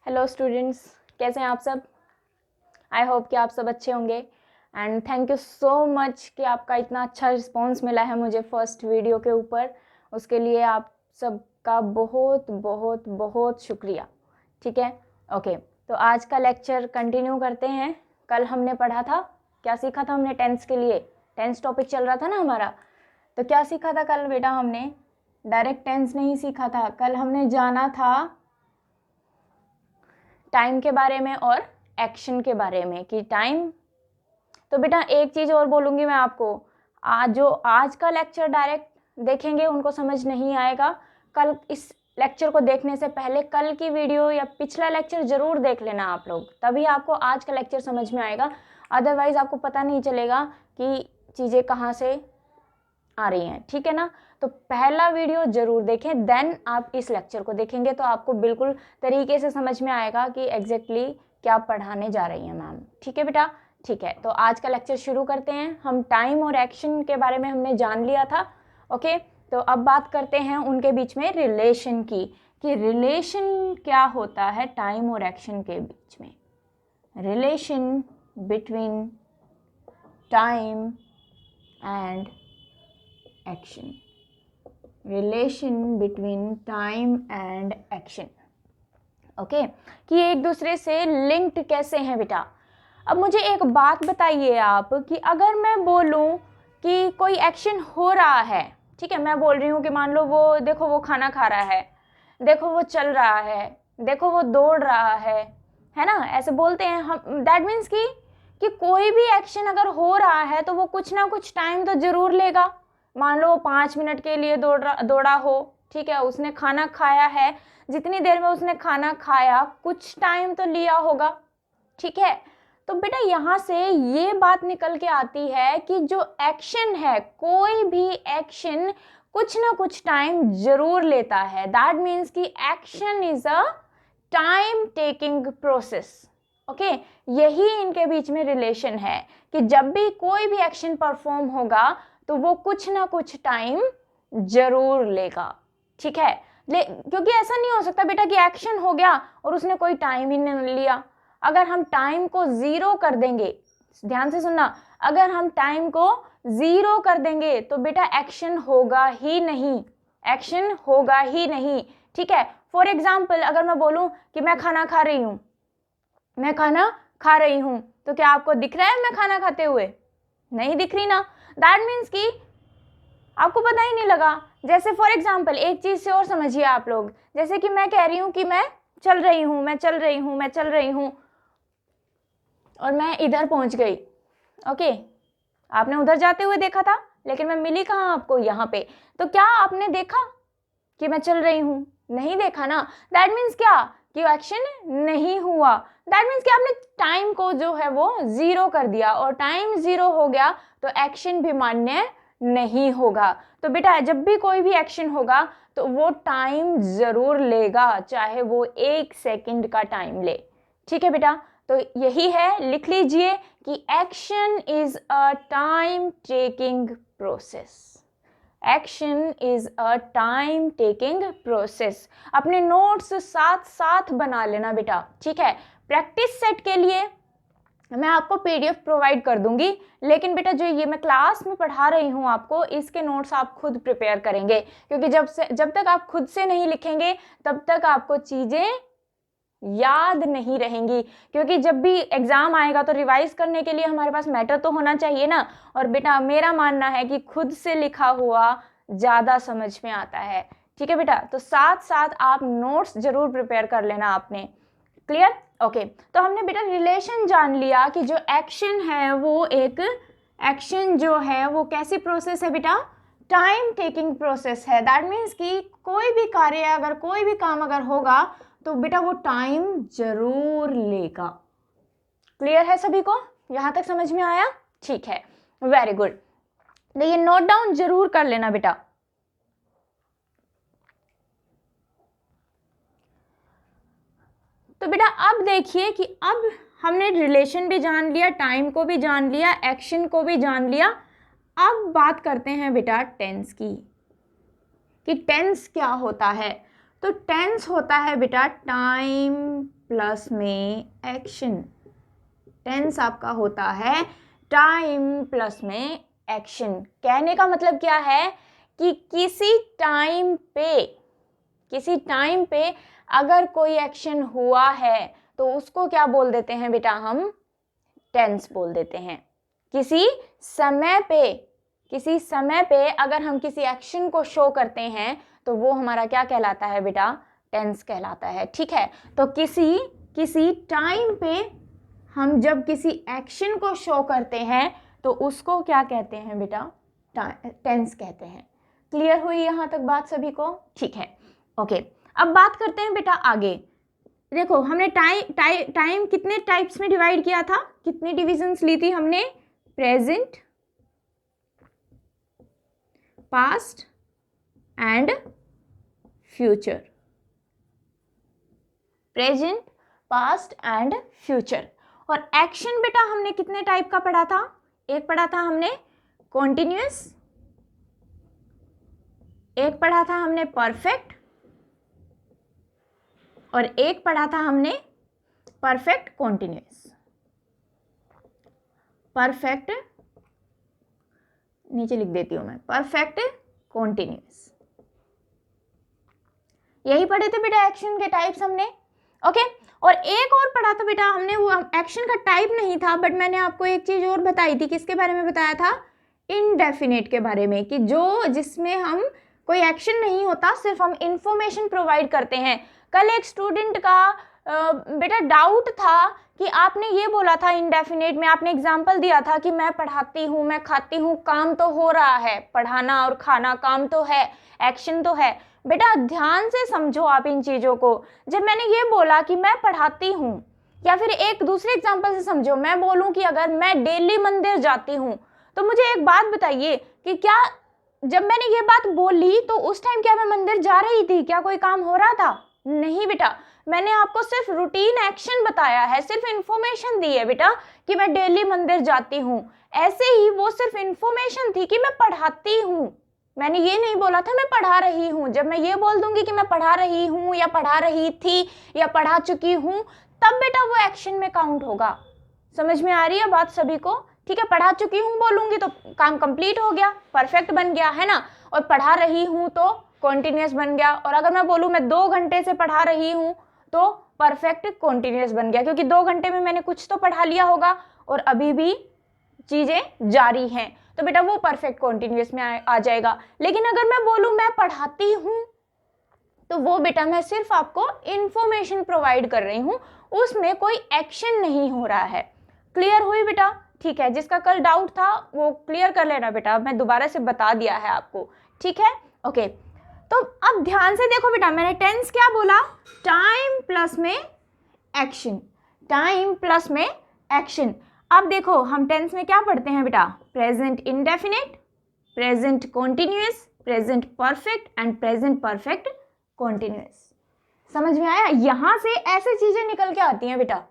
Hello students, कैसे हैं आप सब। आई होप कि आप सब अच्छे होंगे and thank you so much कि आपका इतना अच्छा रिस्पांस मिला है मुझे फर्स्ट वीडियो के ऊपर। उसके लिए आप सबका बहुत बहुत बहुत शुक्रिया। ठीक है, ओके। तो आज का लेक्चर कंटिन्यू करते हैं। कल हमने पढ़ा था, क्या सीखा था हमने टेंस के लिए। टेंस टॉपिक चल रहा था ना हमारा, तो क्या सीखा था कल बेटा हमने। डायरेक्ट टेंस नहीं सीखा था, कल हमने जाना था टाइम के बारे में और एक्शन के बारे में कि टाइम। तो बेटा एक चीज़ और बोलूँगी मैं आपको, आज का लेक्चर डायरेक्ट देखेंगे उनको समझ नहीं आएगा। कल इस लेक्चर को देखने से पहले कल की वीडियो या पिछला लेक्चर ज़रूर देख लेना आप लोग, तभी आपको आज का लेक्चर समझ में आएगा। अदरवाइज़ आपको पता नहीं चलेगा कि चीज़ें कहाँ से आ रही हैं। ठीक है ना, तो पहला वीडियो जरूर देखें, देन आप इस लेक्चर को देखेंगे तो आपको बिल्कुल तरीके से समझ में आएगा कि एग्जैक्टली क्या पढ़ाने जा रही हैं मैम। ठीक है बेटा, ठीक है। तो आज का लेक्चर शुरू करते हैं। हम टाइम और एक्शन के बारे में हमने जान लिया था, ओके। तो अब बात करते हैं उनके बीच में रिलेशन की, कि रिलेशन क्या होता है टाइम और एक्शन के बीच में। Relation between time and action. Relation between time and action, okay. कि एक दूसरे से लिंक्ड कैसे हैं बेटा। अब मुझे एक बात बताइए आप, कि अगर मैं बोलूं कि कोई एक्शन हो रहा है, ठीक है, मैं बोल रही हूँ कि मान लो वो देखो वो खाना खा रहा है, देखो वो चल रहा है, देखो वो दौड़ रहा है ना, ऐसे बोलते हैं हम। दैट मीन्स कि कोई भी एक्शन अगर हो रहा है तो वो कुछ ना कुछ टाइम तो जरूर लेगा। मान लो वो 5 मिनट के लिए दौड़ा हो, ठीक है, उसने खाना खाया है, जितनी देर में उसने खाना खाया कुछ टाइम तो लिया होगा। ठीक है, तो बेटा यहाँ से ये बात निकल के आती है कि जो एक्शन है, कोई भी एक्शन कुछ ना कुछ टाइम जरूर लेता है। दैट मीन्स कि action is a time taking process, okay. यही इनके बीच में रिलेशन है कि जब भी कोई भी एक्शन परफॉर्म होगा तो वो कुछ ना कुछ टाइम जरूर लेगा। ठीक है, क्योंकि ऐसा नहीं हो सकता बेटा कि एक्शन हो गया और उसने कोई टाइम ही नहीं लिया। अगर हम टाइम को जीरो कर देंगे, ध्यान से सुनना, अगर हम टाइम को जीरो कर देंगे तो बेटा एक्शन होगा ही नहीं, एक्शन होगा ही नहीं। ठीक है, फॉर एग्जाम्पल अगर मैं बोलूं कि मैं खाना खा रही हूं, मैं खाना खा रही हूं, तो क्या आपको दिख रहा है मैं खाना खाते हुए? नहीं दिख रही ना। दैट मीन्स कि आपको पता ही नहीं लगा। जैसे फॉर एग्जाम्पल एक चीज से और समझिए आप लोग, जैसे कि मैं कह रही हूं कि मैं चल रही हूं, मैं चल रही हूं, मैं चल रही हूं, और मैं इधर पहुंच गई, ओके। आपने उधर जाते हुए देखा था, लेकिन मैं मिली कहाँ आपको? यहाँ पे। तो क्या आपने देखा कि मैं चल रही हूं? नहीं देखा ना। दैट मीन्स क्या कि एक्शन नहीं हुआ। दैट मीन्स कि आपने टाइम को जो है वो जीरो कर दिया, और टाइम जीरो हो गया तो एक्शन भी मान्य नहीं होगा। तो बेटा जब भी कोई भी एक्शन होगा तो वो टाइम जरूर लेगा, चाहे वो 1 सेकंड का टाइम ले। ठीक है बेटा, तो यही है, लिख लीजिए कि action is a time taking process. Action is a time taking process. अपने नोट्स साथ साथ बना लेना बेटा, ठीक है। प्रैक्टिस सेट के लिए मैं आपको पीडीएफ प्रोवाइड कर दूंगी, लेकिन बेटा जो ये मैं क्लास में पढ़ा रही हूँ आपको, इसके नोट्स आप खुद प्रिपेयर करेंगे, क्योंकि जब तक आप खुद से नहीं लिखेंगे तब तक आपको चीजें याद नहीं रहेंगी। क्योंकि जब भी एग्जाम आएगा तो रिवाइज करने के लिए हमारे पास मैटर तो होना चाहिए ना। और बेटा मेरा मानना है कि खुद से लिखा हुआ ज्यादा समझ में आता है। ठीक है बेटा, तो साथ साथ आप नोट्स जरूर प्रिपेयर कर लेना आपने। Clear, okay. तो हमने बेटा रिलेशन जान लिया कि जो एक्शन है वो एक एक्शन जो है वो कैसी प्रोसेस है बेटा, टाइम टेकिंग प्रोसेस है। दैट मीन्स कि कोई भी कार्य अगर कोई भी काम अगर होगा तो बेटा वो टाइम जरूर लेगा। क्लियर है सभी को? यहां तक समझ में आया? ठीक है, वेरी गुड। तो ये नोट डाउन जरूर कर लेना बेटा। तो बेटा अब देखिए कि अब हमने रिलेशन भी जान लिया, टाइम को भी जान लिया, एक्शन को भी जान लिया। अब बात करते हैं बेटा टेंस की, कि टेंस क्या होता है। तो टेंस होता है बेटा टाइम प्लस में एक्शन। टेंस आपका होता है टाइम प्लस में एक्शन। कहने का मतलब क्या है कि किसी टाइम पे अगर कोई एक्शन हुआ है तो उसको क्या बोल देते हैं बेटा, हम टेंस बोल देते हैं। किसी समय पे अगर हम किसी एक्शन को शो करते हैं तो वो हमारा क्या कहलाता है बेटा, टेंस कहलाता है। ठीक है, तो किसी टाइम पे हम जब किसी एक्शन को शो करते हैं तो उसको क्या कहते हैं बेटा, टेंस कहते हैं। क्लियर हुई यहाँ तक बात सभी को? ठीक है, ओके। अब बात करते हैं बेटा आगे। देखो हमने टाइम कितने टाइप्स में डिवाइड किया था, कितनी डिविजन्स ली थी हमने? Present, past and future. Present, past and future. और एक्शन बेटा हमने कितने टाइप का पढ़ा था? एक पढ़ा था हमने कॉन्टिन्यूअस, एक पढ़ा था हमने परफेक्ट, और एक पढ़ा था हमने परफेक्ट कॉन्टिन्यूअस। परफेक्ट, नीचे लिख देती हूं मैं, परफेक्ट कॉन्टिन्यूअस। यही पढ़े थे बेटा एक्शन के टाइप्स हमने। ओके, और एक और पढ़ा था बेटा हमने, वो एक्शन का टाइप नहीं था बट मैंने आपको एक चीज और बताई थी। किसके बारे में बताया था? इनडेफिनेट के बारे में, कि जिसमें हम कोई एक्शन नहीं होता, सिर्फ हम इंफॉर्मेशन प्रोवाइड करते हैं। कल एक स्टूडेंट का बेटा डाउट था कि आपने ये बोला था इनडेफिनेट में, आपने एग्जाम्पल दिया था कि मैं पढ़ाती हूँ, मैं खाती हूँ, काम तो हो रहा है, पढ़ाना और खाना काम तो है, एक्शन तो है। बेटा ध्यान से समझो आप इन चीज़ों को। जब मैंने ये बोला कि मैं पढ़ाती हूँ, या फिर एक दूसरे एग्जाम्पल से समझो, मैं बोलूँ कि अगर मैं डेली मंदिर जाती हूँ, तो मुझे एक बात बताइए कि क्या जब मैंने ये बात बोली तो उस टाइम क्या मैं मंदिर जा रही थी? क्या कोई काम हो रहा था? नहीं बेटा, मैंने आपको सिर्फ रूटीन एक्शन बताया है, सिर्फ इंफॉर्मेशन दी है बेटा कि मैं डेली मंदिर जाती हूँ। ऐसे ही वो सिर्फ इंफॉर्मेशन थी कि मैं पढ़ाती हूँ, मैंने ये नहीं बोला था मैं पढ़ा रही हूँ। जब मैं ये बोल दूंगी कि मैं पढ़ा रही हूँ या पढ़ा रही थी या पढ़ा चुकी हूँ, तब बेटा वो एक्शन में काउंट होगा। समझ में आ रही है बात सभी को? ठीक है, पढ़ा चुकी हूँ बोलूंगी तो काम कंप्लीट हो गया, परफेक्ट बन गया, है ना। और पढ़ा रही हूँ तो कॉन्टिन्यूअस बन गया। और अगर मैं बोलूँ मैं 2 घंटे से पढ़ा रही हूँ तो परफेक्ट कॉन्टिन्यूअस बन गया, क्योंकि 2 घंटे में मैंने कुछ तो पढ़ा लिया होगा और अभी भी चीजें जारी हैं, तो बेटा वो परफेक्ट कॉन्टिन्यूअस में आ जाएगा। लेकिन अगर मैं बोलूँ मैं पढ़ाती हूँ, तो वो बेटा मैं सिर्फ आपको इंफॉर्मेशन प्रोवाइड कर रही हूँ, उसमें कोई एक्शन नहीं हो रहा है। क्लियर हुई बेटा? ठीक है, जिसका कल डाउट था वो क्लियर कर लेना बेटा, मैं दोबारा से बता दिया है आपको। ठीक है, ओके। तो अब ध्यान से देखो बेटा, मैंने टेंस क्या बोला? टाइम प्लस में एक्शन, टाइम प्लस में एक्शन। अब देखो हम टेंस में क्या पढ़ते हैं बेटा? Present indefinite, present continuous, present perfect and present perfect continuous. समझ में आया? यहां से ऐसे चीजें निकल के आती हैं बेटा,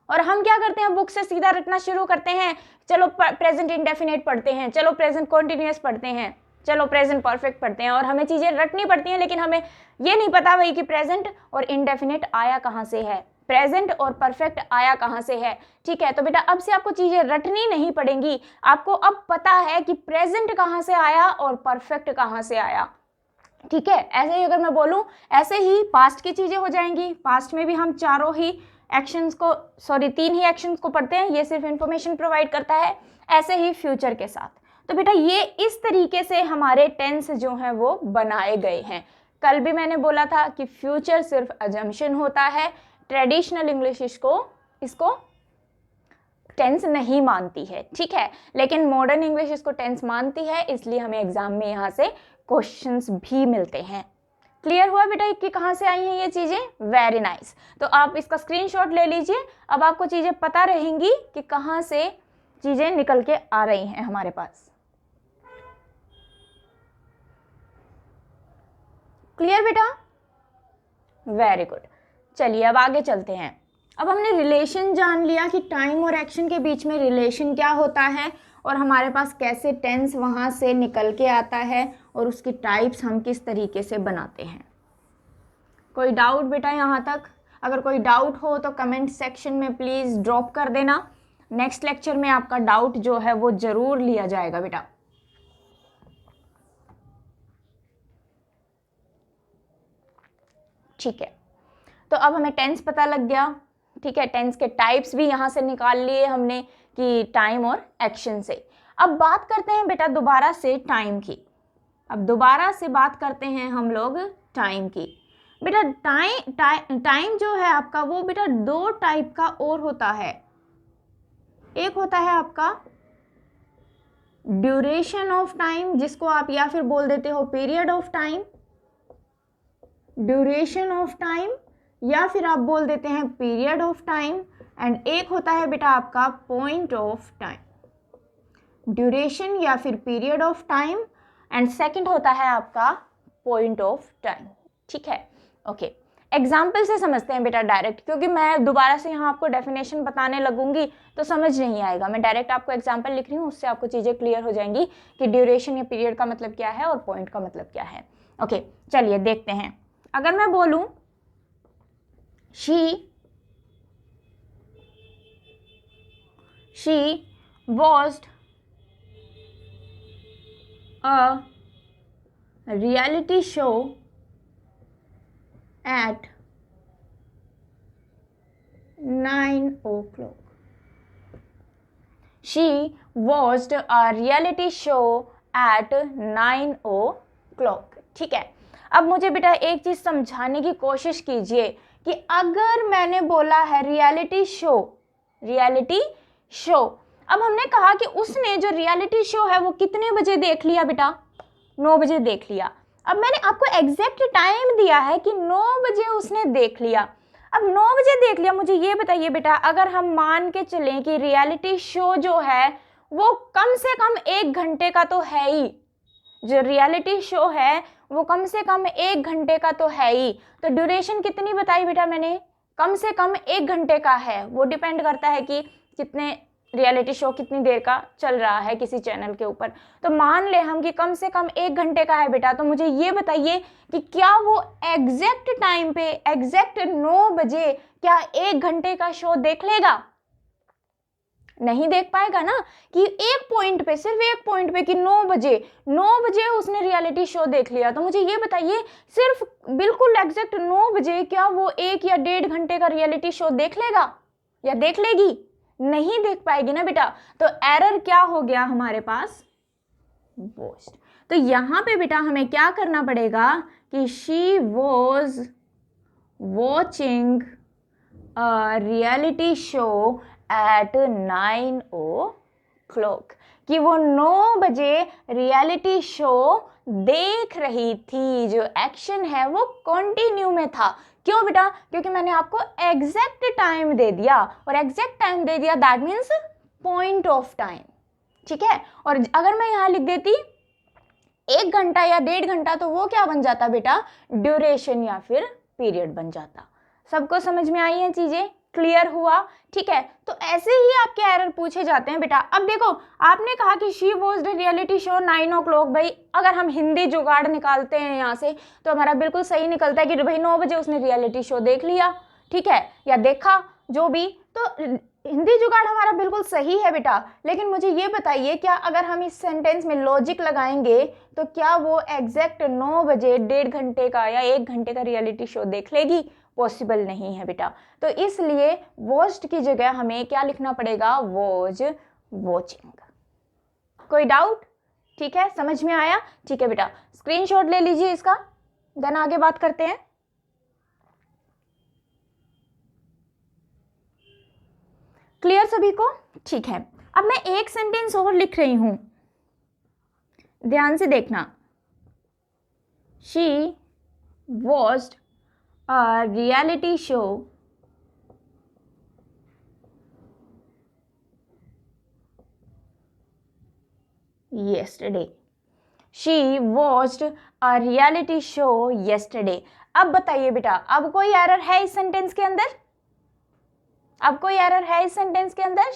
और हम क्या करते हैं, बुक से सीधा रटना शुरू करते हैं। चलो प्रेजेंट इंडेफिनिट पढ़ते हैं, चलो प्रेजेंट कॉन्टिन्यूअस पढ़ते हैं, चलो प्रेजेंट परफेक्ट पढ़ते हैं, और हमें चीजें रटनी पड़ती हैं। लेकिन हमें ये नहीं पता भाई कि प्रेजेंट और इंडेफिनिट आया कहाँ से है, प्रेजेंट और परफेक्ट आया कहाँ से है। ठीक है, तो बेटा अब से आपको चीजें रटनी नहीं पड़ेंगी, आपको अब पता है कि प्रेजेंट कहाँ से आया और परफेक्ट कहाँ से आया। ठीक है, ऐसे ही अगर मैं बोलूं, ऐसे ही पास्ट की चीजें हो जाएंगी। पास्ट में भी हम 3 ही एक्शंस को पढ़ते हैं, ये सिर्फ इंफॉर्मेशन प्रोवाइड करता है। ऐसे ही फ्यूचर के साथ। तो बेटा ये इस तरीके से हमारे टेंस जो हैं वो बनाए गए हैं। कल भी मैंने बोला था कि फ्यूचर सिर्फ अजम्पशन होता है, ट्रेडिशनल इंग्लिश इसको टेंस नहीं मानती है। ठीक है, लेकिन मॉडर्न इंग्लिश इसको टेंस मानती है, इसलिए हमें एग्जाम में यहाँ से क्वेश्चंस भी मिलते हैं। क्लियर हुआ बेटा कि कहाँ से आई हैं ये चीजें? Very nice. तो आप इसका स्क्रीनशॉट ले लीजिए, अब आपको चीजें पता रहेंगी कि कहाँ से चीजें निकल के आ रही हैं हमारे पास। क्लियर बेटा? Very good. चलिए अब आगे चलते हैं। अब हमने रिलेशन जान लिया कि टाइम और एक्शन के बीच में रिलेशन क्या होता है, और हमारे पास कैसे टेंस वहाँ से निकल के आता है, और उसकी टाइप्स हम किस तरीके से बनाते हैं। कोई डाउट बेटा यहाँ तक? अगर कोई डाउट हो तो कमेंट सेक्शन में प्लीज़ ड्रॉप कर देना। नेक्स्ट लेक्चर में आपका डाउट जो है वो ज़रूर लिया जाएगा बेटा। ठीक है, तो अब हमें टेंस पता लग गया। ठीक है, टेंस के टाइप्स भी यहाँ से निकाल लिए हमने कि टाइम और एक्शन से। अब बात करते हैं बेटा दोबारा से टाइम की। अब दोबारा से बात करते हैं हम लोग टाइम की। बेटा टाइम जो है आपका वो बेटा दो टाइप का और होता है। एक होता है आपका ड्यूरेशन ऑफ टाइम, जिसको आप या फिर बोल देते हो period of time, duration of time, या फिर आप बोल देते हैं पीरियड ऑफ टाइम। एंड एक होता है बेटा आपका पॉइंट ऑफ टाइम, ड्यूरेशन या फिर period of time, and second होता है आपका पॉइंट ऑफ टाइम। ठीक है, ओके। एग्जाम्पल से समझते हैं बेटा डायरेक्ट, क्योंकि मैं दोबारा से यहाँ आपको डेफिनेशन बताने लगूंगी तो समझ नहीं आएगा। मैं डायरेक्ट आपको एग्जाम्पल लिख रही हूँ, उससे आपको चीज़ें क्लियर हो जाएंगी कि ड्यूरेशन या पीरियड का मतलब क्या है और पॉइंट का मतलब क्या है। ओके, चलिए देखते हैं। अगर मैं बोलूँ she watched a reality show at 9 o'clock. She watched a reality show at 9 o'clock. ठीक है, अब मुझे बेटा एक चीज समझाने की कोशिश कीजिए कि अगर मैंने बोला है रियलिटी शो, अब हमने कहा कि उसने जो रियलिटी शो है वो कितने बजे देख लिया बेटा? 9 बजे देख लिया। अब मैंने आपको एग्जैक्ट टाइम दिया है कि 9 बजे उसने देख लिया। अब 9 बजे देख लिया, मुझे ये बताइए बेटा, अगर हम मान के चलें कि रियलिटी शो जो है वो कम से कम 1 घंटे का तो है ही, जो रियलिटी शो है वो कम से कम 1 घंटे का तो है ही, तो ड्यूरेशन कितनी बताई बेटा मैंने? कम से कम 1 घंटे का है। वो डिपेंड करता है कि कितने रियलिटी शो कितनी देर का चल रहा है किसी चैनल के ऊपर। तो मान ले हम कि कम से कम 1 घंटे का है बेटा, तो मुझे ये बताइए कि क्या वो एग्जैक्ट टाइम पे, एग्जैक्ट 9 बजे क्या 1 घंटे का शो देख लेगा? नहीं देख पाएगा ना, कि एक पॉइंट पे, सिर्फ एक पॉइंट पे कि 9 बजे उसने रियलिटी शो देख लिया। तो मुझे ये बताइए सिर्फ बिल्कुल एग्जैक्ट 9 बजे क्या वो 1 या 1.5 घंटे का रियलिटी शो देख लेगा या देख लेगी? नहीं देख पाएगी ना बेटा। तो एरर क्या हो गया हमारे पास? वॉच्ड। तो यहां पे बेटा हमें क्या करना पड़ेगा कि she was watching a reality show at 9 o'clock, कि वो 9 बजे रियलिटी शो देख रही थी। जो एक्शन है वो कंटिन्यू में था। क्यों बेटा? क्योंकि मैंने आपको एग्जैक्ट टाइम दे दिया, और एग्जैक्ट टाइम दे दिया that means point of time. ठीक है, और अगर मैं यहाँ लिख देती 1 घंटा या 1.5 घंटा, तो वो क्या बन जाता बेटा? ड्यूरेशन या फिर पीरियड बन जाता। सबको समझ में आई हैं चीजें? क्लियर हुआ? ठीक है, तो ऐसे ही आपके एरर पूछे जाते हैं बेटा। अब देखो, आपने कहा कि she watched reality show 9 o'clock। भाई अगर हम हिंदी जुगाड़ निकालते हैं यहाँ से तो हमारा बिल्कुल सही निकलता है कि भाई 9 बजे उसने रियलिटी शो देख लिया, ठीक है, या देखा, जो भी। तो हिंदी जुगाड़ हमारा बिल्कुल सही है बेटा। लेकिन मुझे ये बताइए, क्या अगर हम इस सेंटेंस में लॉजिक लगाएंगे तो क्या वो एग्जैक्ट 9 बजे 1.5 घंटे का या 1 घंटे का रियलिटी शो देख लेगी? पॉसिबल नहीं है बेटा। तो इसलिए वॉच्ड की जगह हमें क्या लिखना पड़ेगा? Was watching. कोई डाउट? ठीक है, समझ में आया? ठीक है बेटा, स्क्रीनशॉट ले लीजिए इसका, देन आगे बात करते हैं। क्लियर सभी को? ठीक है, अब मैं एक सेंटेंस और लिख रही हूं, ध्यान से देखना। She watched a reality show yesterday. She watched a reality show yesterday. अब बताइए बेटा, अब कोई एरर है इस सेंटेंस के अंदर? अब कोई एरर है इस सेंटेंस के अंदर?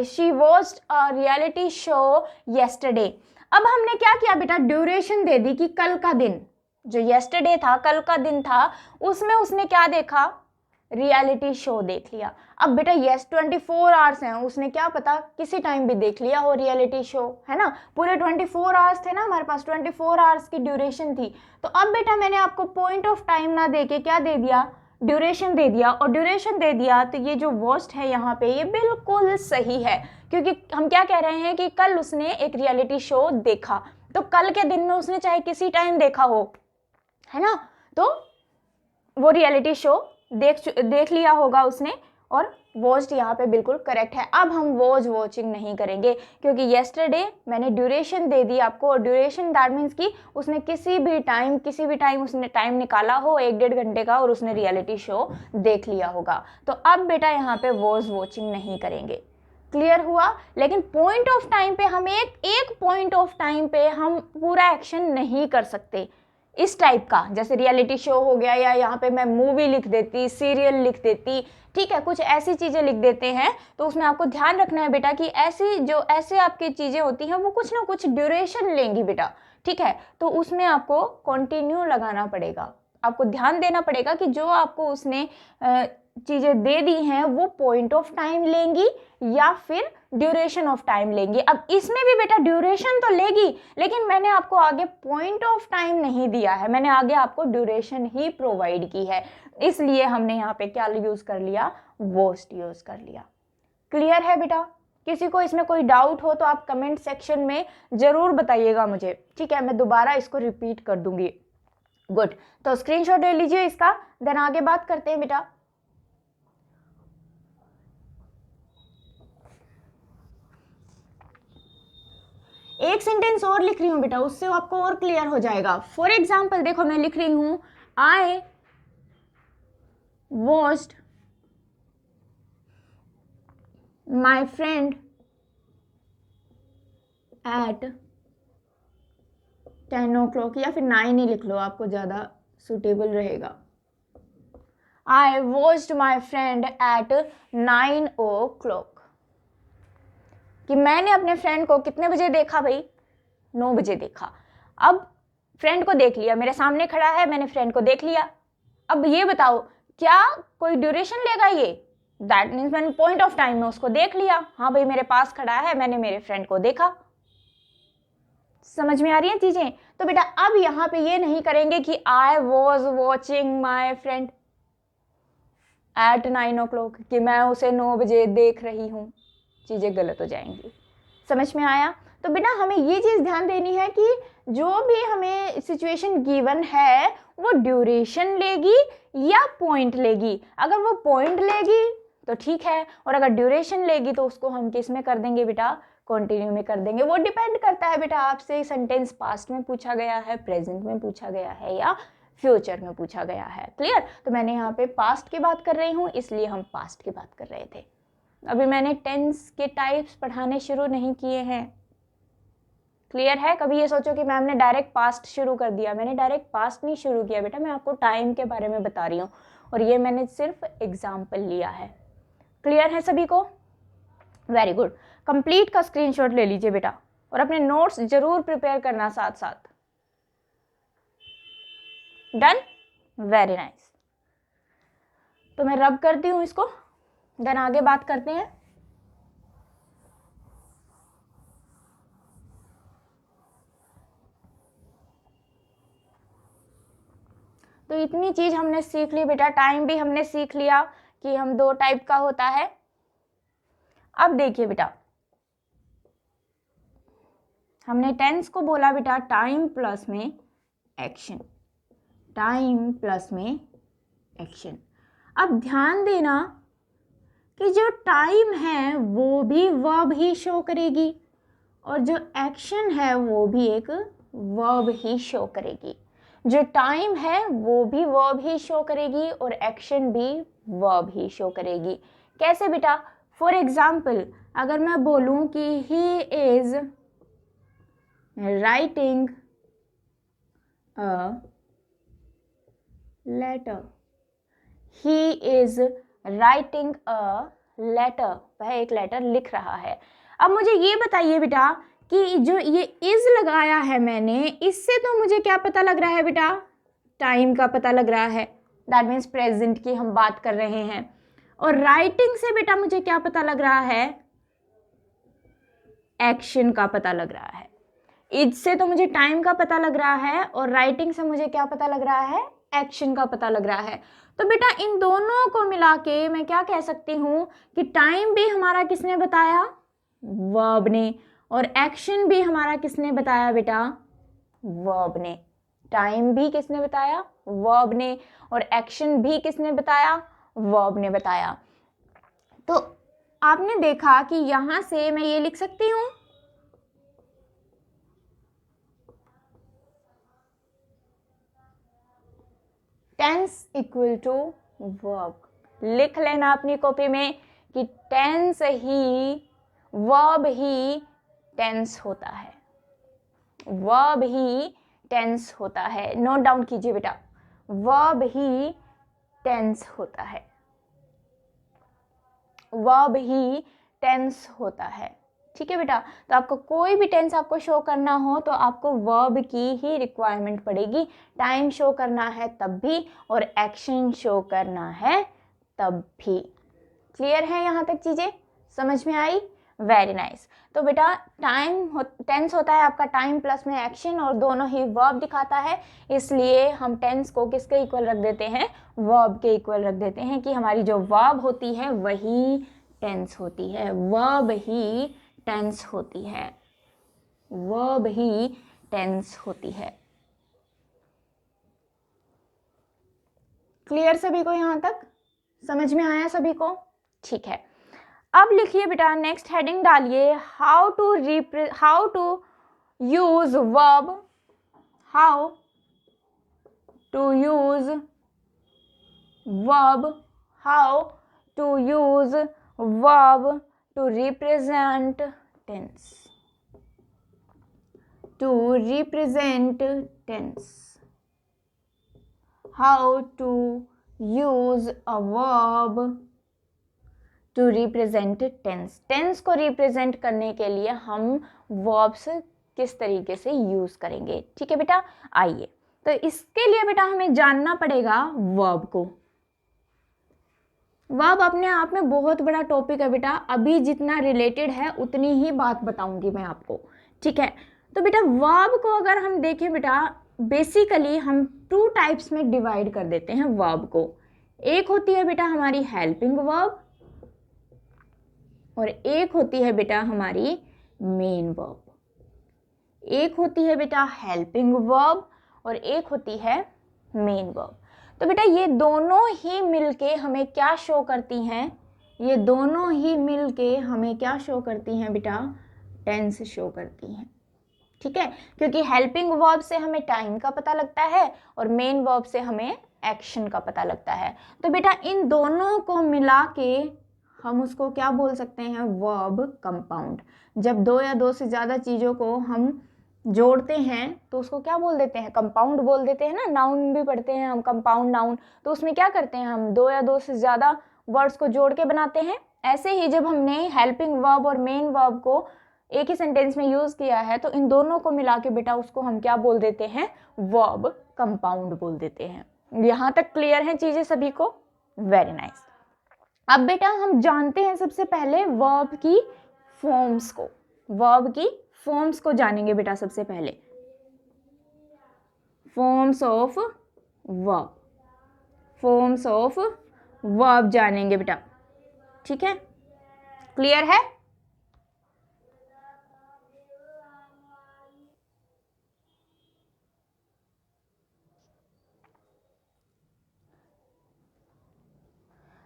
she watched a reality show yesterday. अब हमने क्या किया बेटा? ड्यूरेशन दे दी कि कल का दिन, जो येस्टरडे था, कल का दिन था, उसमें उसने क्या देखा, रियलिटी शो देख लिया। अब बेटा यस 24 आवर्स हैं, उसने क्या पता किसी टाइम भी देख लिया हो रियलिटी शो, है ना, पूरे 24 आवर्स थे ना हमारे पास, 24 आवर्स की ड्यूरेशन थी। तो अब बेटा मैंने आपको पॉइंट ऑफ टाइम ना दे के क्या दे दिया, ड्यूरेशन दे दिया, और ड्यूरेशन दे दिया तो ये जो वर्स्ट है यहाँ पे ये बिल्कुल सही है, क्योंकि हम क्या कह रहे हैं कि कल उसने एक रियलिटी शो देखा, तो कल के दिन में उसने चाहे किसी टाइम देखा हो, है ना, तो वो रियलिटी शो देख लिया होगा उसने, और वॉच्ड यहाँ पे बिल्कुल करेक्ट है। अब हम वॉचिंग नहीं करेंगे, क्योंकि येस्टरडे मैंने ड्यूरेशन दे दी आपको, और ड्यूरेशन दैट मीन्स कि उसने किसी भी टाइम उसने टाइम निकाला हो 1-1.5 घंटे का, और उसने रियलिटी शो देख लिया होगा। तो अब बेटा यहाँ पे वॉचिंग नहीं करेंगे, क्लियर हुआ। लेकिन पॉइंट ऑफ टाइम पे हम एक पॉइंट ऑफ टाइम पे हम पूरा एक्शन नहीं कर सकते इस टाइप का, जैसे रियलिटी शो हो गया, या यहाँ पे मैं मूवी लिख देती, सीरियल लिख देती, ठीक है, कुछ ऐसी चीज़ें लिख देते हैं। तो उसमें आपको ध्यान रखना है बेटा कि ऐसे आपकी चीज़ें होती हैं वो कुछ ना कुछ ड्यूरेशन लेंगी बेटा, ठीक है, तो उसमें आपको कंटिन्यू लगाना पड़ेगा, आपको ध्यान देना पड़ेगा कि जो आपको उसने चीज़ें दे दी हैं वो पॉइंट ऑफ टाइम लेंगी या फिर ड्यूरेशन ऑफ टाइम लेंगी। अब इसमें भी बेटा ड्यूरेशन तो लेगी, लेकिन मैंने आपको आगे पॉइंट ऑफ टाइम नहीं दिया है, मैंने आगे आपको ड्यूरेशन ही प्रोवाइड की है, इसलिए हमने यहाँ पे क्या यूज कर लिया, वॉस्ट यूज कर लिया। क्लियर है बेटा? किसी को इसमें कोई डाउट हो तो आप कमेंट सेक्शन में जरूर बताइएगा मुझे, ठीक है, मैं दोबारा इसको रिपीट कर दूंगी। गुड, तो स्क्रीनशॉट ले लीजिए इसका, देन आगे बात करते हैं बेटा। एक सेंटेंस और लिख रही हूं बेटा, उससे आपको और क्लियर हो जाएगा। फॉर एग्जाम्पल देखो मैं लिख रही हूं, I watched my friend at 10 o'clock, या फिर 9 ही लिख लो, आपको ज़्यादा सुटेबल रहेगा। I watched my friend at 9 o'clock, कि मैंने अपने फ्रेंड को कितने बजे देखा भाई, 9 बजे देखा। अब फ्रेंड को देख लिया, मेरे सामने खड़ा है, मैंने फ्रेंड को देख लिया। अब ये बताओ क्या कोई ड्यूरेशन लेगा ये, दैट मीन्स मैंने पॉइंट ऑफ टाइम में उसको देख लिया, हाँ भाई मेरे पास खड़ा है, मैंने मेरे फ्रेंड को देखा। समझ में आ रही हैं चीजें? तो बेटा अब यहाँ पे ये नहीं करेंगे कि I was watching my friend at 9 o'clock, कि मैं उसे 9 बजे देख रही हूँ, चीजें गलत हो जाएंगी। समझ में आया? तो बेटा हमें ये चीज ध्यान देनी है कि जो भी हमें सिचुएशन गिवन है वो ड्यूरेशन लेगी या पॉइंट लेगी। अगर वो पॉइंट लेगी तो ठीक है, और अगर ड्यूरेशन लेगी तो उसको हम किस में कर देंगे बेटा, कंटिन्यू में कर देंगे। वो डिपेंड करता है बेटा आपसे सेंटेंस पास्ट में पूछा गया है, प्रेजेंट में पूछा गया है, या फ्यूचर में पूछा गया है। क्लियर? तो मैंने यहाँ पे पास्ट की बात कर रही हूँ, इसलिए हम पास्ट की बात कर रहे थे। अभी मैंने टेंस के टाइप्स पढ़ाने शुरू नहीं किए हैं। क्लियर है? कभी ये सोचो कि मैम ने डायरेक्ट पास्ट शुरू कर दिया, मैंने डायरेक्ट पास्ट नहीं शुरू किया बेटा, मैं आपको टाइम के बारे में बता रही हूँ, और ये मैंने सिर्फ एग्जाम्पल लिया है। क्लियर है सभी को? Very good. कंप्लीट का स्क्रीनशॉट ले लीजिए बेटा, और अपने नोट्स जरूर प्रिपेयर करना साथ साथ। डन? Very nice. तो मैं रब करती हूँ इसको, देन आगे बात करते हैं। तो इतनी चीज हमने सीख ली बेटा, टाइम भी हमने सीख लिया कि हम 2 टाइप का होता है। अब देखिए बेटा, हमने टेंस को बोला बेटा टाइम प्लस में एक्शन, टाइम प्लस में एक्शन। अब ध्यान देना कि जो टाइम है वो भी वर्ब ही शो करेगी, और जो एक्शन है वो भी एक वर्ब ही शो करेगी। जो टाइम है वो भी वर्ब ही शो करेगी और एक्शन भी वर्ब ही शो करेगी। कैसे बेटा? फॉर एग्जाम्पल अगर मैं बोलूं कि he is writing a letter, he is writing a letter, वह एक लेटर लिख रहा है। अब मुझे ये बताइए बेटा कि जो ये इज लगाया है मैंने, इससे तो मुझे क्या पता लग रहा है बेटा, टाइम का पता लग रहा है, दैट मीन्स प्रेजेंट की हम बात कर रहे हैं। और राइटिंग से बेटा मुझे क्या पता लग रहा है, एक्शन का पता लग रहा है। इससे तो मुझे टाइम का पता लग रहा है और राइटिंग से मुझे क्या पता लग रहा है, एक्शन का पता लग रहा है। तो बेटा इन दोनों को मिला के मैं क्या कह सकती हूँ कि टाइम भी हमारा किसने बताया, वर्ब ने, और एक्शन भी हमारा किसने बताया बेटा, वर्ब ने। टाइम भी किसने बताया, वर्ब ने, और एक्शन भी किसने बताया, वर्ब ने बताया। तो आपने देखा कि यहां से मैं ये लिख सकती हूं, टेंस इक्वल टू वर्ब। लिख लेना अपनी कॉपी में कि टेंस ही, वर्ब ही टेंस होता है, वर्ब ही टेंस होता है। नोट डाउन कीजिए बेटा, वर्ब ही टेंस होता है, वर्ब ही टेंस होता है। ठीक है बेटा, तो आपको कोई भी टेंस आपको शो करना हो तो आपको वर्ब की ही रिक्वायरमेंट पड़ेगी। टाइम शो करना है तब भी और एक्शन शो करना है तब भी। क्लियर है यहाँ तक चीजें, समझ में आई? Very nice. तो बेटा टेंस होता है आपका टाइम प्लस में एक्शन और दोनों ही वर्ब दिखाता है, इसलिए हम टेंस को किसके इक्वल रख देते हैं, वर्ब के इक्वल रख देते हैं कि हमारी जो वर्ब होती है वही टेंस होती है, वर्ब ही टेंस होती है, वर्ब ही टेंस होती है। क्लियर सभी को, यहाँ तक समझ में आया सभी को? ठीक है, अब लिखिए बेटा, नेक्स्ट हेडिंग डालिए, how to use verb, how to use verb, how to use verb to represent tense, to represent tense, how to use a verb to represent tense। Tense को रिप्रेजेंट करने के लिए हम वर्ब्स किस तरीके से use करेंगे। ठीक है बेटा, आइए, तो इसके लिए बेटा हमें जानना पड़ेगा वर्ब को। वर्ब अपने आप में बहुत बड़ा टॉपिक है बेटा, अभी जितना रिलेटेड है उतनी ही बात बताऊंगी मैं आपको। ठीक है, तो बेटा वर्ब को अगर हम देखें बेटा, बेसिकली हम 2 टाइप्स में डिवाइड कर देते हैं वर्ब को। एक होती है बेटा हमारी हेल्पिंग वर्ब और एक होती है बेटा हमारी मेन वर्ब। एक होती है बेटा हेल्पिंग वर्ब और एक होती है मेन वर्ब। तो बेटा ये दोनों ही मिलके हमें क्या शो करती हैं, ये दोनों ही मिलके हमें क्या शो करती हैं बेटा, टेंस शो करती हैं। ठीक है, क्योंकि हेल्पिंग वर्ब से हमें टाइम का पता लगता है और मेन वर्ब से हमें एक्शन का पता लगता है। तो बेटा इन दोनों को मिला के हम उसको क्या बोल सकते हैं, वर्ब कंपाउंड। जब 2 या 2 से ज़्यादा चीज़ों को हम जोड़ते हैं तो उसको क्या बोल देते हैं, कंपाउंड बोल देते हैं ना। नाउन भी पढ़ते हैं हम, कंपाउंड नाउन, तो उसमें क्या करते हैं हम 2 या 2 से ज़्यादा वर्ड्स को जोड़ के बनाते हैं। ऐसे ही जब हमने हेल्पिंग वर्ब और मेन वर्ब को एक ही सेंटेंस में यूज किया है तो इन दोनों को मिला के बेटा उसको हम क्या बोल देते हैं, वर्ब कंपाउंड बोल देते हैं। यहां तक क्लियर है चीजें सभी को? Very nice. अब बेटा हम जानते हैं सबसे पहले वर्ब की फॉर्म्स को, वर्ब की फॉर्म्स को जानेंगे बेटा सबसे पहले, forms of verb, forms of verb जानेंगे बेटा। ठीक है, क्लियर है?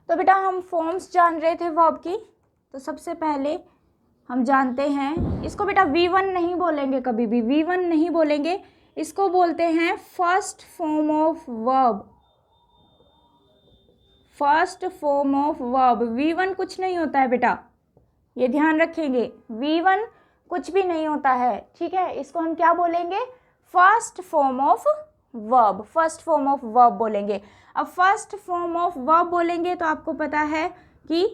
तो बेटा हम फॉर्म्स जान रहे थे वर्ब की, तो सबसे पहले हम जानते हैं इसको बेटा V1 नहीं बोलेंगे, कभी भी V1 नहीं बोलेंगे, इसको बोलते हैं first form of verb, first form of verb. V1 कुछ नहीं होता है बेटा, ये ध्यान रखेंगे, V1 कुछ भी नहीं होता है। ठीक है, इसको हम क्या बोलेंगे, first form of verb, first form of verb बोलेंगे। अब फर्स्ट फॉर्म ऑफ वर्ब बोलेंगे तो आपको पता है कि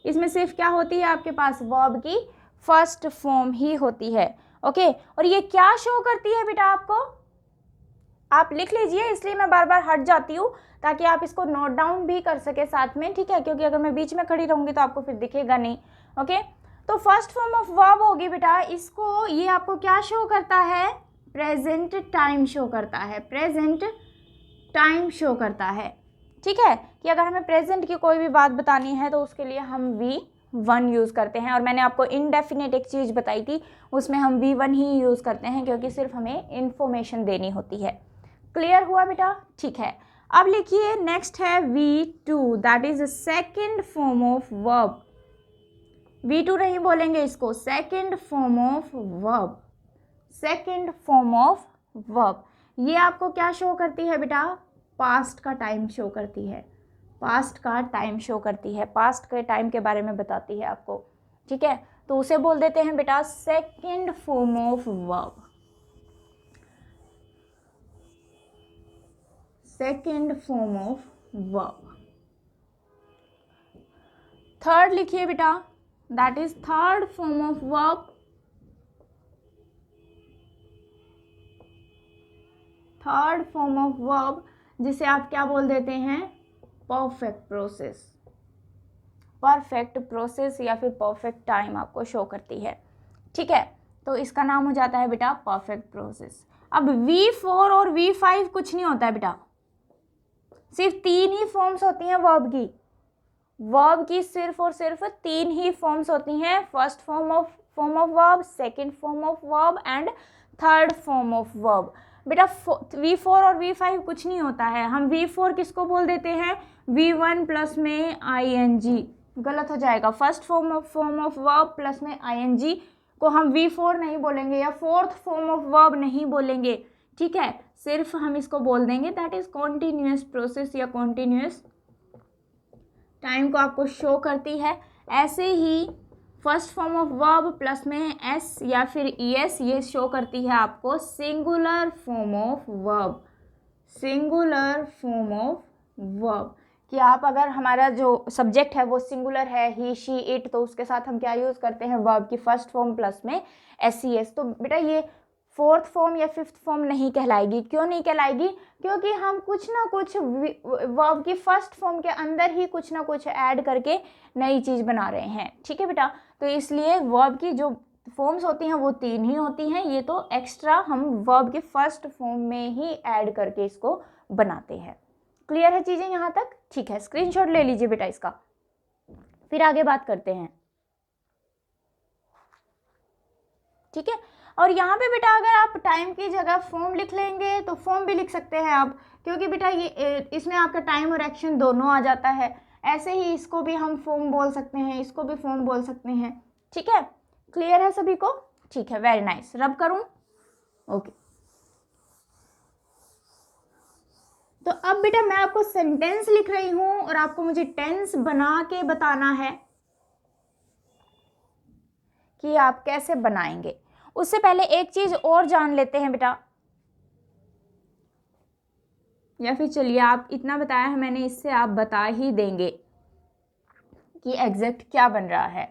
इसमें सिर्फ क्या होती है आपके पास, वर्ब की फर्स्ट फॉर्म ही होती है। ओके, और ये क्या शो करती है बेटा आपको, आप लिख लीजिए, इसलिए मैं बार बार हट जाती हूँ ताकि आप इसको नोट डाउन भी कर सके साथ में, ठीक है, क्योंकि अगर मैं बीच में खड़ी रहूँगी तो आपको फिर दिखेगा नहीं। ओके, तो फर्स्ट फॉर्म ऑफ वर्ब होगी बेटा, इसको ये आपको क्या शो करता है, प्रेजेंट टाइम शो करता है, प्रेजेंट टाइम शो करता है, ठीक है, कि अगर हमें प्रेजेंट की कोई भी बात बतानी है तो उसके लिए हम V1 यूज़ करते हैं। और मैंने आपको इनडेफिनेट एक चीज़ बताई थी, उसमें हम V1 ही यूज़ करते हैं क्योंकि सिर्फ हमें इंफॉर्मेशन देनी होती है। क्लियर हुआ बेटा? ठीक है, अब लिखिए नेक्स्ट है V2, that is second form of verb. V2 नहीं बोलेंगे इसको, second form of verb, second form of verb. ये आपको क्या शो करती है बेटा, पास्ट का टाइम शो करती है, पास्ट का टाइम शो करती है, पास्ट के टाइम के बारे में बताती है आपको, ठीक है, तो उसे बोल देते हैं बेटा second form of verb, second form of verb. Third लिखिए बेटा, that is third form of verb, third form of verb जिसे आप क्या बोल देते हैं, परफेक्ट प्रोसेस, परफेक्ट प्रोसेस या फिर परफेक्ट टाइम आपको शो करती है, ठीक है, तो इसका नाम हो जाता है बेटा परफेक्ट प्रोसेस। अब V4 और V5 कुछ नहीं होता है बेटा, सिर्फ 3 ही फॉर्म्स होती हैं वर्ब की, वर्ब की सिर्फ और सिर्फ 3 ही फॉर्म्स होती हैं, first form of verb, second form of verb and third form of verb. बेटा V4 और V5 कुछ नहीं होता है, हम V4 किसको बोल देते हैं, V1 प्लस में ing, गलत हो जाएगा, first form of verb plus में ing को हम V4 नहीं बोलेंगे या फोर्थ फॉर्म ऑफ वर्ब नहीं बोलेंगे, ठीक है, सिर्फ हम इसको बोल देंगे दैट इज कॉन्टिन्यूअस प्रोसेस या कॉन्टिन्यूअस टाइम को आपको शो करती है। ऐसे ही first form of verb plus में एस या फिर ES ये शो करती है आपको singular form of verb, singular form of verb, कि आप अगर हमारा जो सब्जेक्ट है वो सिंगुलर है, ही शी इट, तो उसके साथ हम क्या यूज़ करते हैं, वर्ब की फर्स्ट फॉर्म प्लस में SES। तो बेटा ये फोर्थ फॉर्म या फिफ्थ फॉर्म नहीं कहलाएगी, क्यों नहीं कहलाएगी, क्योंकि हम कुछ ना कुछ वर्ब की फर्स्ट फॉर्म के अंदर ही कुछ ना कुछ ऐड करके नई चीज़ बना रहे हैं, ठीक है बेटा, तो इसलिए वर्ब की जो फॉर्म्स होती हैं वो 3 ही होती हैं, ये तो एक्स्ट्रा हम वर्ब के फर्स्ट फॉर्म में ही ऐड करके इसको बनाते हैं। क्लियर है चीज़ें यहाँ तक? ठीक है, स्क्रीनशॉट ले लीजिए बेटा इसका, फिर आगे बात करते हैं, ठीक है। और यहाँ पे बेटा अगर आप टाइम की जगह फॉर्म लिख लेंगे तो फॉर्म भी लिख सकते हैं आप, क्योंकि बेटा ये इसमें आपका टाइम और एक्शन दोनों आ जाता है। ऐसे ही इसको भी हम फॉर्म बोल सकते हैं, इसको भी फॉर्म बोल सकते हैं, ठीक है। क्लियर है सभी को? ठीक है, वेरी नाइस। रब करूं? ओके। तो अब बेटा मैं आपको सेंटेंस लिख रही हूं और आपको मुझे टेंस बना के बताना है कि आप कैसे बनाएंगे। उससे पहले एक चीज और जान लेते हैं बेटा, या फिर चलिए आप इतना बताया है मैंने, इससे आप बता ही देंगे कि एग्जैक्ट क्या बन रहा है।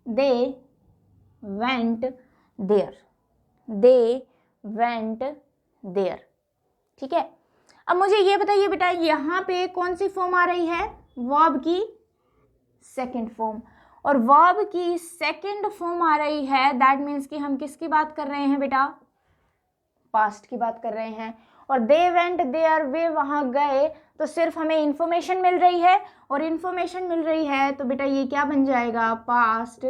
They went there, they went there, ठीक है। अब मुझे ये बताइए बेटा यहाँ पे कौन सी फॉर्म आ रही है, वर्ब की सेकंड फॉर्म, और वर्ब की सेकंड फॉर्म आ रही है, दैट मीन्स कि हम किसकी बात कर रहे हैं बेटा, पास्ट की बात कर रहे हैं। और दे वेंट देयर, वे वहां गए, तो सिर्फ हमें इंफॉर्मेशन मिल रही है, और इंफॉर्मेशन मिल रही है तो बेटा ये क्या बन जाएगा, पास्ट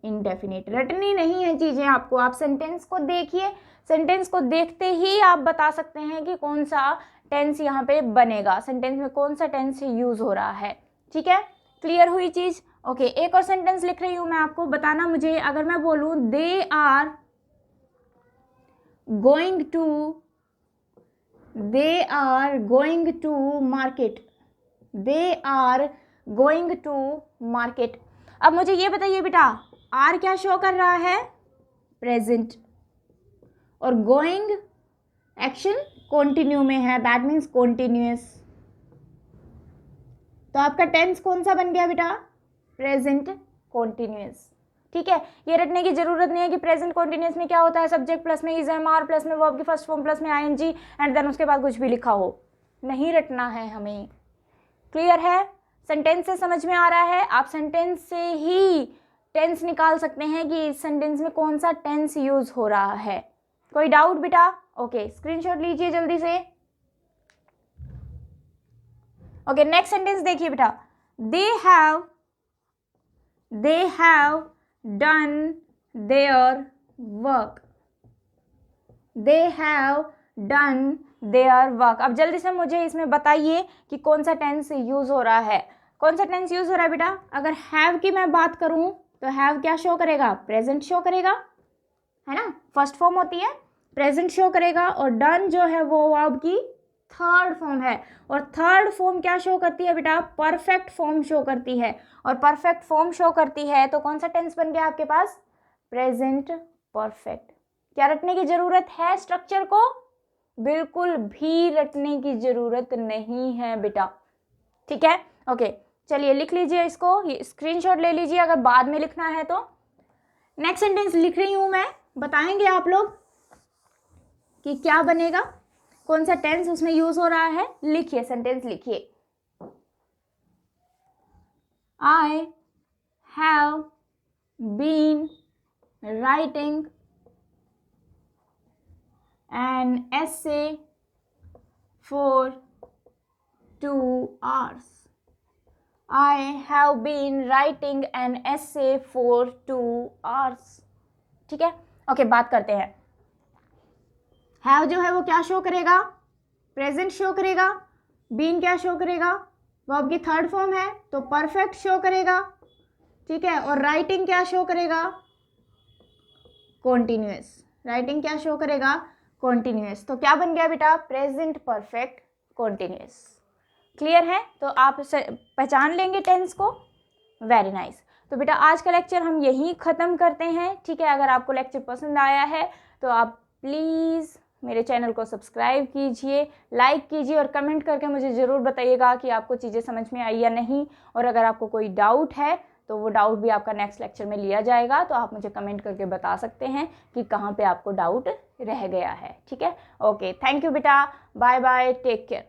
इंडेफिनिट। रटनी नहीं है चीजें आपको, आप सेंटेंस को देखिए, सेंटेंस को देखते ही आप बता सकते हैं कि कौन सा टेंस यहाँ पे बनेगा, सेंटेंस में कौन सा टेंस यूज हो रहा है, ठीक है। क्लियर हुई चीज? ओके, एक और सेंटेंस लिख रही हूं मैं, आपको बताना मुझे, अगर मैं बोलूं they are going to market, they are going to market. अब मुझे ये बताइए बेटा आर क्या शो कर रहा है, प्रेजेंट, और गोइंग एक्शन कॉन्टिन्यू में है, दैट मीन्स कॉन्टिन्यूअस, तो आपका टेंस कौन सा बन गया बेटा, प्रेजेंट कॉन्टिन्यूअस, ठीक है, ये रटने की जरूरत नहीं है कि प्रेजेंट कॉन्टिन्यूस में क्या होता है, सब्जेक्ट प्लस में इज एम आर प्लस में वर्ब की फर्स्ट फॉर्म प्लस में आईएनजी एंड देन उसके बाद कुछ भी लिखा हो, नहीं रटना है हमें। क्लियर है? सेंटेंस से समझ में आ रहा है? आप सेंटेंस से ही टेंस निकाल सकते हैं कि इस सेंटेंस में कौन सा टेंस यूज हो रहा है। कोई डाउट बेटा? ओके, स्क्रीनशॉट लीजिए जल्दी से। ओके, नेक्स्ट सेंटेंस देखिए बेटा, they have done their work. They have done their work. अब जल्दी से मुझे इसमें बताइए कि कौन सा टेंस यूज हो रहा है। कौन सा टेंस यूज हो रहा है बेटा? अगर हैव की मैं बात करूं तो हैव क्या शो करेगा? प्रेजेंट शो करेगा, है ना, फर्स्ट फॉर्म होती है, प्रेजेंट शो करेगा। और डन जो है वो वर्ब की थर्ड फॉर्म है, और थर्ड फॉर्म क्या शो करती है बेटा? परफेक्ट फॉर्म शो करती है। और परफेक्ट फॉर्म शो करती है तो कौन सा टेंस बन गया आपके पास? Present perfect. क्या रटने की जरूरत है स्ट्रक्चर को? बिल्कुल भी रटने की जरूरत नहीं है बेटा, ठीक है। ओके, चलिए लिख लीजिए इसको, ये स्क्रीनशॉट ले लीजिए अगर बाद में लिखना है तो। नेक्स्ट सेंटेंस लिख रही हूं मैं, बताएंगे आप लोग कि क्या बनेगा, कौन सा टेंस उसमें यूज हो रहा है। लिखिए, सेंटेंस लिखिए, I have been writing an essay for 2 hours. I have been writing an essay for 2 hours. ठीक है, ओके, बात करते हैं। हैव जो है वो क्या शो करेगा? प्रेजेंट शो करेगा। बीन क्या शो करेगा? वर्ब की थर्ड फॉर्म है तो परफेक्ट शो करेगा, ठीक है। और राइटिंग क्या शो करेगा? कॉन्टिन्यूअस। राइटिंग क्या शो करेगा? कॉन्टिन्यूअस। तो क्या बन गया बेटा? Present perfect continuous. क्लियर है? तो आप पहचान लेंगे टेंस को। Very nice. तो बेटा आज का लेक्चर हम यहीं ख़त्म करते हैं, ठीक है। अगर आपको लेक्चर पसंद आया है तो आप प्लीज़ मेरे चैनल को सब्सक्राइब कीजिए, लाइक कीजिए और कमेंट करके मुझे ज़रूर बताइएगा कि आपको चीज़ें समझ में आई या नहीं। और अगर आपको कोई डाउट है तो वो डाउट भी आपका नेक्स्ट लेक्चर में लिया जाएगा, तो आप मुझे कमेंट करके बता सकते हैं कि कहाँ पे आपको डाउट रह गया है, ठीक है। ओके, थैंक यू बेटा, बाय बाय, टेक केयर।